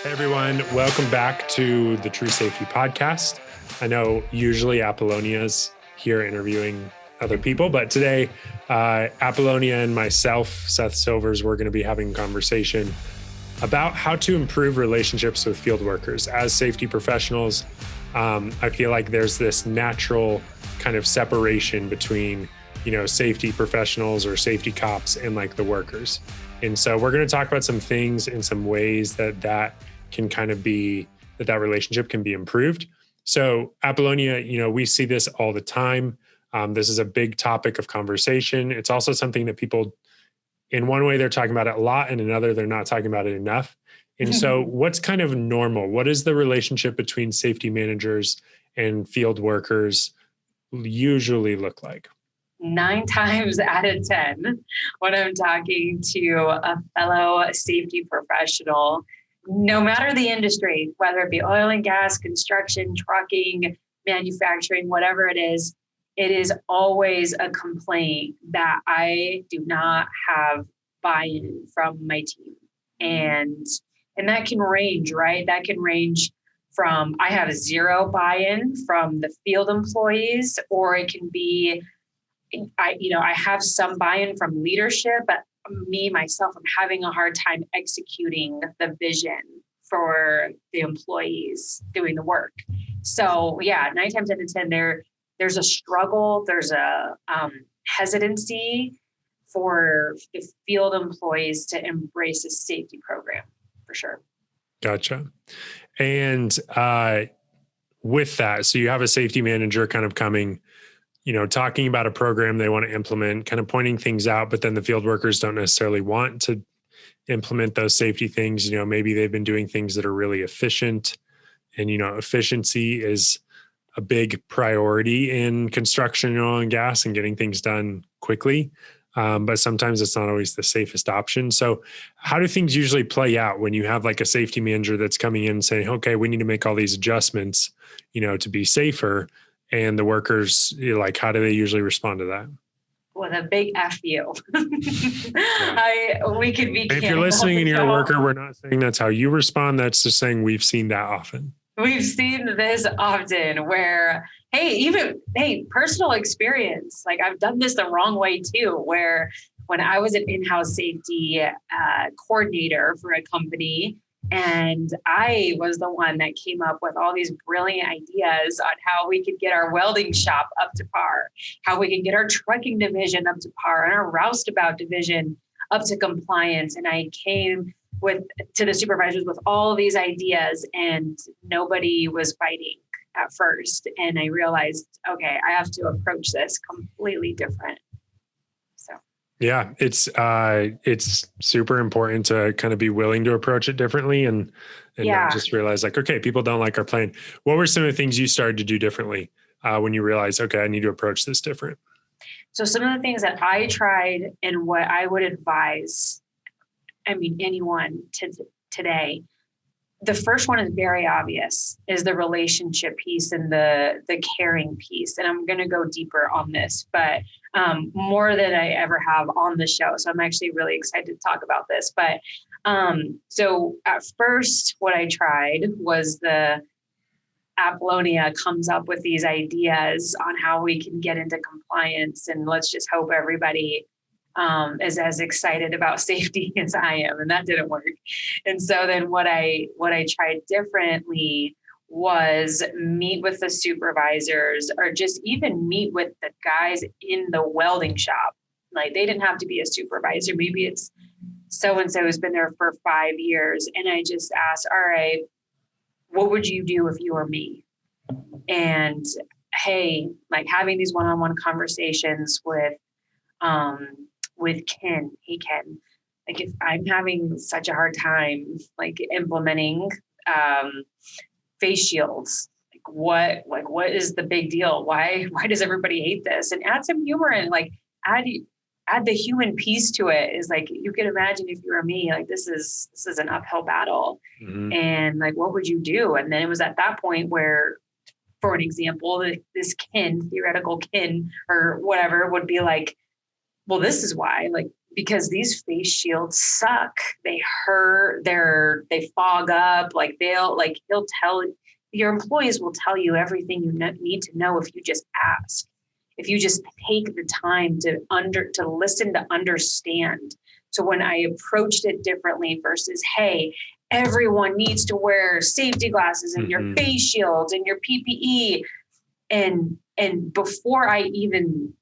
Hey everyone, welcome back to the True Safety Podcast. I know usually Apollonia's here interviewing other people, but today Apollonia and myself, Seth Silvers, we're going to be having a conversation about how to improve relationships with field workers. As safety professionals, I feel like there's this natural kind of separation between, safety professionals or safety cops and like the workers. And so we're going to talk about some things and some ways that can kind of be, that relationship can be improved. So Apollonia, we see this all the time. This is a big topic of conversation. It's also something that people, in one way, they're talking about it a lot, and in another, they're not talking about it enough. And so what's kind of normal? What is the relationship between safety managers and field workers usually look like? 9 times out of 10, when I'm talking to a fellow safety professional, no matter the industry, whether it be oil and gas, construction, trucking, manufacturing, whatever it is always a complaint that I do not have buy-in from my team. And that can range, right? That can range from I have 0 buy-in from the field employees, or it can be I have some buy-in from leadership, but myself, I'm having a hard time executing the vision for the employees doing the work. So 9 times out of 10, there's a struggle. There's a hesitancy for the field employees to embrace a safety program, for sure. Gotcha. And with that, so you have a safety manager kind of coming, talking about a program they want to implement, kind of pointing things out, but then the field workers don't necessarily want to implement those safety things. Maybe they've been doing things that are really efficient, and, efficiency is a big priority in construction, oil and gas, and getting things done quickly. But sometimes it's not always the safest option. So how do things usually play out when you have like a safety manager that's coming in saying, okay, we need to make all these adjustments, to be safer? And the workers, how do they usually respond to that? With a big F you. We could be. If you're listening and you're a worker, we're not saying that's how you respond. That's just saying we've seen that often. We've seen this often where, personal experience. Like I've done this the wrong way too, where when I was an in-house safety coordinator for a company, and I was the one that came up with all these brilliant ideas on how we could get our welding shop up to par, how we could get our trucking division up to par, and our roustabout division up to compliance. And I came to the supervisors with all these ideas, and nobody was biting at first. And I realized, okay, I have to approach this completely different. Yeah, it's super important to kind of be willing to approach it differently and not just realize like, okay, people don't like our plan. What were some of the things you started to do differently when you realized, okay, I need to approach this different? So some of the things that I tried and what I would advise, anyone today, the first one is very obvious, is the relationship piece and the caring piece. And I'm going to go deeper on this, but more than I ever have on the show. So I'm actually really excited to talk about this. But so at first, what I tried was the Apollonia comes up with these ideas on how we can get into compliance. And let's just hope everybody is as excited about safety as I am. And that didn't work. And so then what I tried differently was meet with the supervisors, or just even meet with the guys in the welding shop. Like they didn't have to be a supervisor. Maybe it's so-and-so who's been there for 5 years. And I just asked, all right, what would you do if you were me? And hey, like having these one-on-one conversations with Ken. Hey, Ken, like if I'm having such a hard time, like implementing face shields, what is the big deal? Why does everybody hate this? And add some humor and like add the human piece to it. Is like, you can imagine if you were me, like this is an uphill battle. Mm-hmm. And like, what would you do? And then it was at that point where, for an example, this theoretical kin or whatever would be like, well, this is why, like, because these face shields suck. They hurt, they fog up. Like he'll tell, your employees will tell you everything you need to know if you just ask. If you just take the time to listen, to understand. So when I approached it differently versus, hey, everyone needs to wear safety glasses and your face shields and your PPE. And before I even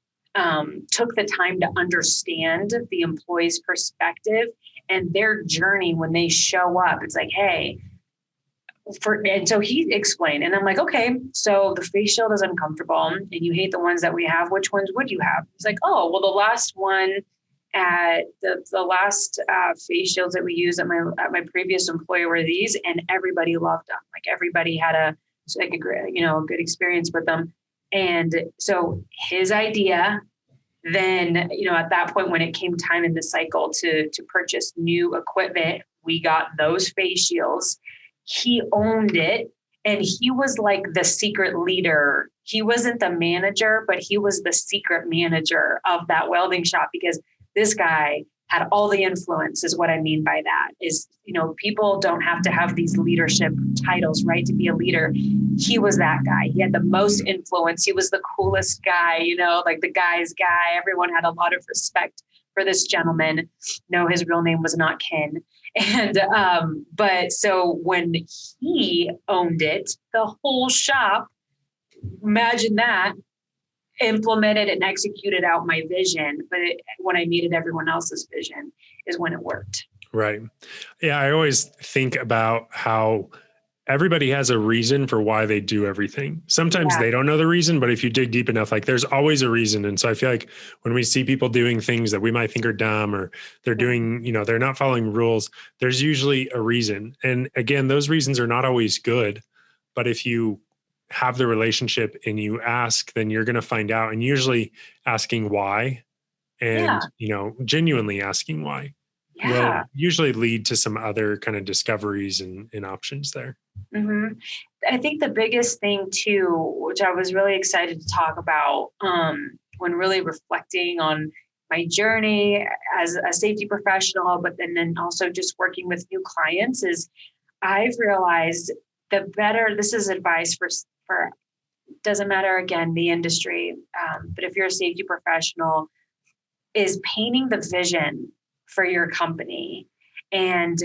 took the time to understand the employee's perspective and their journey when they show up, it's like, hey, and so he explained, and I'm like, okay, so the face shield is uncomfortable and you hate the ones that we have. Which ones would you have? He's like, oh, well, the last one at the last face shields that we used at my previous employer were these, and everybody loved them. Like everybody had a good experience with them. And so his idea, then, at that point, when it came time in the cycle to purchase new equipment, we got those face shields. He owned it, and he was like the secret leader. He wasn't the manager, but he was the secret manager of that welding shop, because this guy had all the influence, is what I mean by that. Is, people don't have to have these leadership titles, right, to be a leader. He was that guy. He had the most influence. He was the coolest guy, like the guy's guy. Everyone had a lot of respect for this gentleman. No, his real name was not Ken. And, but so when he owned it, the whole shop, imagine that, implemented and executed out my vision. But when I needed everyone else's vision is when it worked. Right. Yeah. I always think about how everybody has a reason for why they do everything. Sometimes they don't know the reason, but if you dig deep enough, like there's always a reason. And so I feel like when we see people doing things that we might think are dumb, or they're doing, they're not following rules, there's usually a reason. And again, those reasons are not always good, but if you have the relationship and you ask, then you're going to find out. And usually asking why and, genuinely asking why will usually lead to some other kind of discoveries and options there. Mm-hmm. I think the biggest thing too, which I was really excited to talk about when really reflecting on my journey as a safety professional, but then also just working with new clients, is I've realized the better, this is advice for doesn't matter, again, the industry, but if you're a safety professional, is painting the vision for your company. And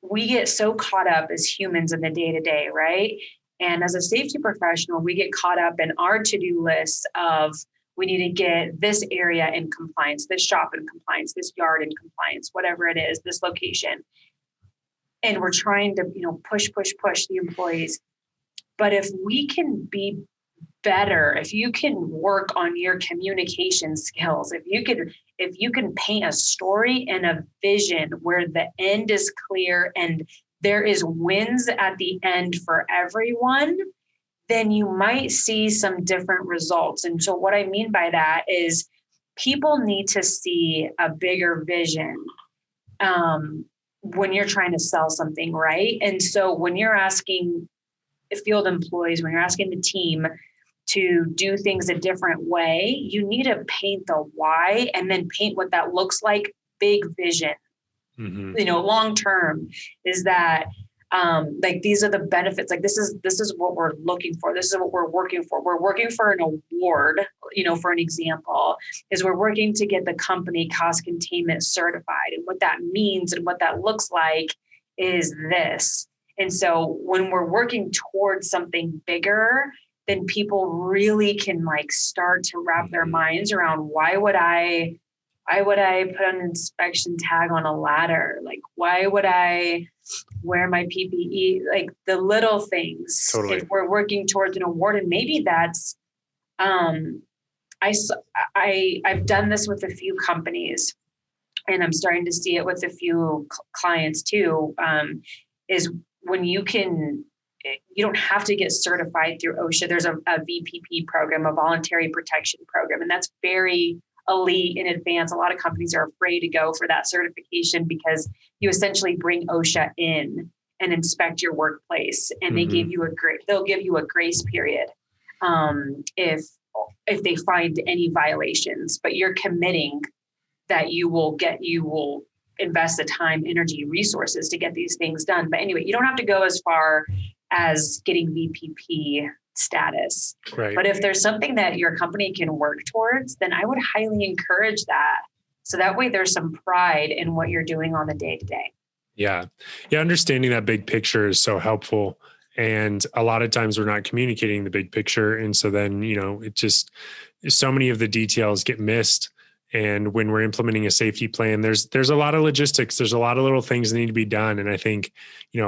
we get so caught up as humans in the day-to-day, right? And as a safety professional, we get caught up in our to-do list of, we need to get this area in compliance, this shop in compliance, this yard in compliance, whatever it is, this location. And we're trying to, push the employees. But if we can be better, if you can work on your communication skills, if you can paint a story and a vision where the end is clear and there is wins at the end for everyone, then you might see some different results. And so what I mean by that is people need to see a bigger vision when you're trying to sell something, right? And so when you're asking field employees, when you're asking the team to do things a different way, you need to paint the why and then paint what that looks like, big vision. Mm-hmm. Long term is that like these are the benefits. Like this is what we're looking for. This is what we're working for. We're working for an award, for an example, is we're working to get the company cost containment certified. And what that means and what that looks like is this. And so when we're working towards something bigger, then people really can start to wrap their minds around why would I put an inspection tag on a ladder? Like, why would I wear my PPE? Like the little things. Totally. If we're working towards an award, and maybe that's, I've done this with a few companies, and I'm starting to see it with a few clients too. Is when you don't have to get certified through OSHA. There's a VPP program, a voluntary protection program, and that's very elite in advance. A lot of companies are afraid to go for that certification because you essentially bring OSHA in and inspect your workplace, and they give you they'll give you a grace period if they find any violations, but you're committing that you will invest the time, energy, resources to get these things done. But anyway, you don't have to go as far as getting VPP status. Right. But if there's something that your company can work towards, then I would highly encourage that. So that way there's some pride in what you're doing on the day to day. Yeah. Yeah. Understanding that big picture is so helpful. And a lot of times we're not communicating the big picture. And so then, it just, so many of the details get missed. And when we're implementing a safety plan, there's a lot of logistics. There's a lot of little things that need to be done. And I think,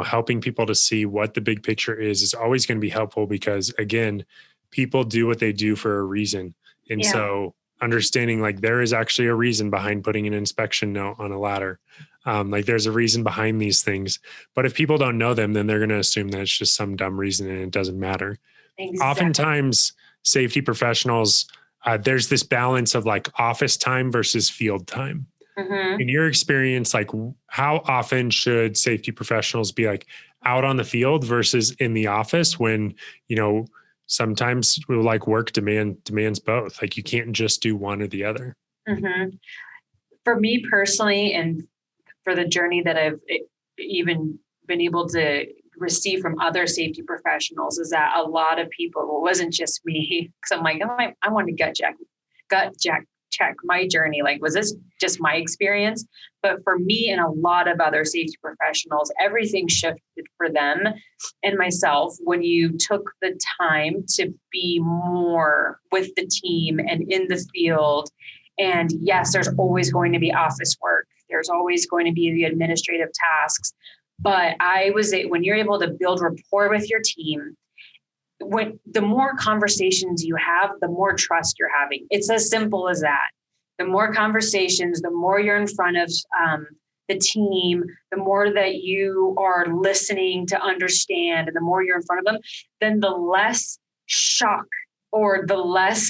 helping people to see what the big picture is always going to be helpful because, again, people do what they do for a reason. And so understanding like there is actually a reason behind putting an inspection note on a ladder. Like there's a reason behind these things. But if people don't know them, then they're going to assume that it's just some dumb reason and it doesn't matter. Exactly. Oftentimes, safety professionals, there's this balance of like office time versus field time. Mm-hmm. In your experience, like how often should safety professionals be like out on the field versus in the office when, sometimes like work demands both. Like you can't just do one or the other. Mm-hmm. For me personally, and for the journey that I've even been able to receive from other safety professionals, is that a lot of people, it wasn't just me, because I'm like, I want to gut check my journey. Like, was this just my experience? But for me and a lot of other safety professionals, everything shifted for them and myself when you took the time to be more with the team and in the field. And yes, there's always going to be office work. There's always going to be the administrative tasks. But when you're able to build rapport with your team, when the more conversations you have, the more trust you're having. It's as simple as that. The more conversations, the more you're in front of the team, the more that you are listening to understand, and the more you're in front of them, then the less shock or the less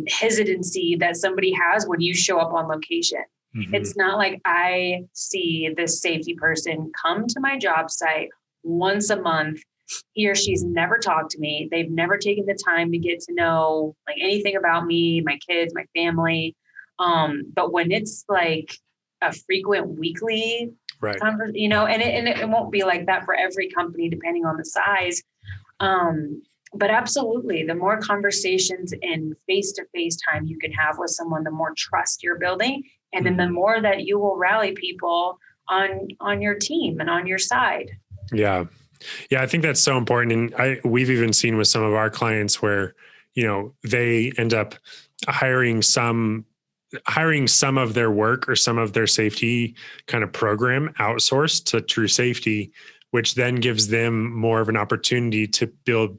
hesitancy that somebody has when you show up on location. Mm-hmm. It's not like I see this safety person come to my job site once a month. He or she's never talked to me. They've never taken the time to get to know like anything about me, my kids, my family. But when it's like a frequent weekly, right, and it won't be like that for every company, depending on the size. But absolutely, the more conversations and face-to-face time you can have with someone, the more trust you're building. And then the more that you will rally people on your team and on your side. Yeah. Yeah, I think that's so important. And we've even seen with some of our clients where, they end up hiring some of their work or some of their safety kind of program outsourced to True Safety, which then gives them more of an opportunity to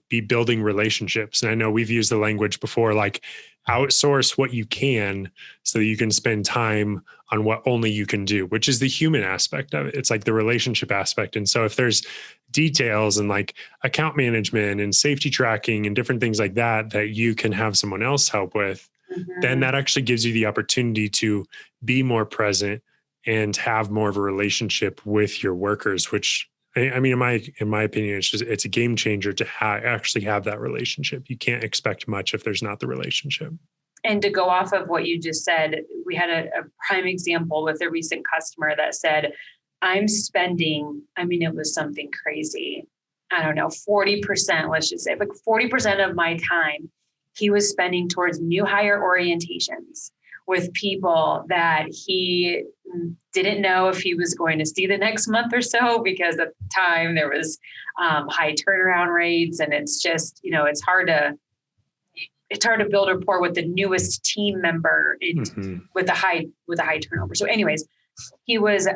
be building relationships. And I know we've used the language before, like outsource what you can so that you can spend time on what only you can do, which is the human aspect of it. It's like the relationship aspect. And so if there's details and like account management and safety tracking and different things like that you can have someone else help with, mm-hmm, then that actually gives you the opportunity to be more present and have more of a relationship with your workers, which I mean, in my opinion, it's a game changer to actually have that relationship. You can't expect much if there's not the relationship. And to go off of what you just said, we had a prime example with a recent customer that said, I'm spending, it was something crazy. I don't know, 40%, let's just say, but 40% of my time he was spending towards new hire orientations with people that he didn't know if he was going to see the next month or so, because at the time there was high turnaround rates, and it's just, it's hard to build rapport with the newest team member mm-hmm, with a high turnover. So anyways, he was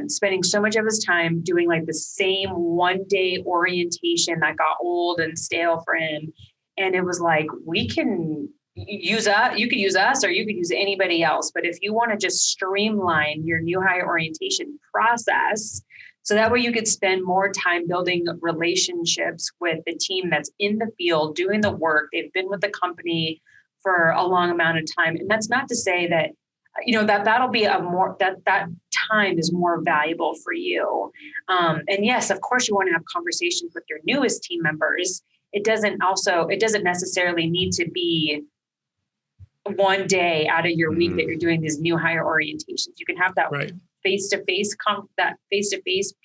spending so much of his time doing like the same one-day orientation that got old and stale for him. And it was like, you could use us or you could use anybody else. But if you want to just streamline your new hire orientation process, so that way you could spend more time building relationships with the team that's in the field doing the work. They've been with the company for a long amount of time. And that's not to say that, that'll be that time is more valuable for you. And yes, of course you want to have conversations with your newest team members. It doesn't necessarily need to be one day out of your week that you're doing these new hire orientations. You can have that Right. face-to-face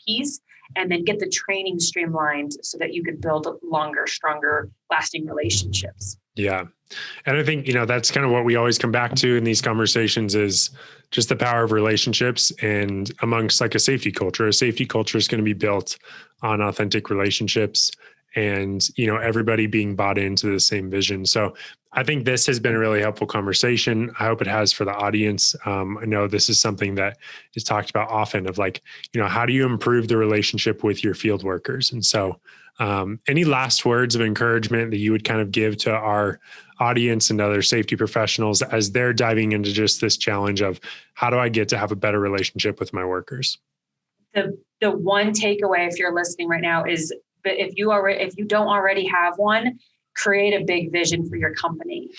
piece, and then get the training streamlined so that you can build longer, stronger, lasting relationships. Yeah. And I think, that's kind of what we always come back to in these conversations is just the power of relationships, and amongst like a safety culture is going to be built on authentic relationships and, everybody being bought into the same vision. So I think this has been a really helpful conversation. I hope it has for the audience. I know this is something that is talked about often of like, how do you improve the relationship with your field workers? And so any last words of encouragement that you would kind of give to our audience and other safety professionals as they're diving into just this challenge of how do I get to have a better relationship with my workers? The one takeaway, if you're listening right now, is if you don't already have one, create a big vision for your company.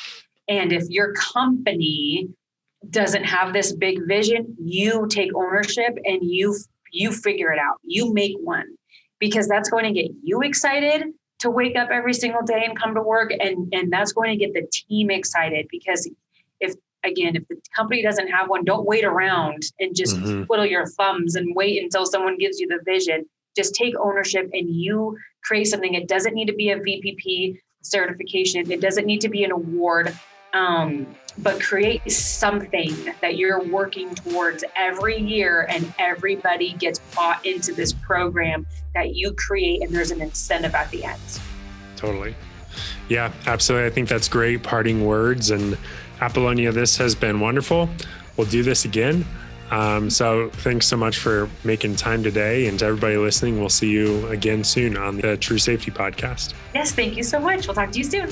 And if your company doesn't have this big vision, you take ownership and you figure it out. You make one, because that's going to get you excited to wake up every single day and come to work. And that's going to get the team excited, because if the company doesn't have one, don't wait around and just twiddle your thumbs and wait until someone gives you the vision. Just take ownership and you create something. It doesn't need to be a VPP certification. It doesn't need to be an award, but create something that you're working towards every year, and everybody gets bought into this program that you create, and there's an incentive at the end. Totally. Yeah, absolutely. I think that's great parting words. And Apollonia, this has been wonderful. We'll do this again. So thanks so much for making time today, and to everybody listening, we'll see you again soon on the True Safety Podcast. Yes, thank you so much. We'll talk to you soon.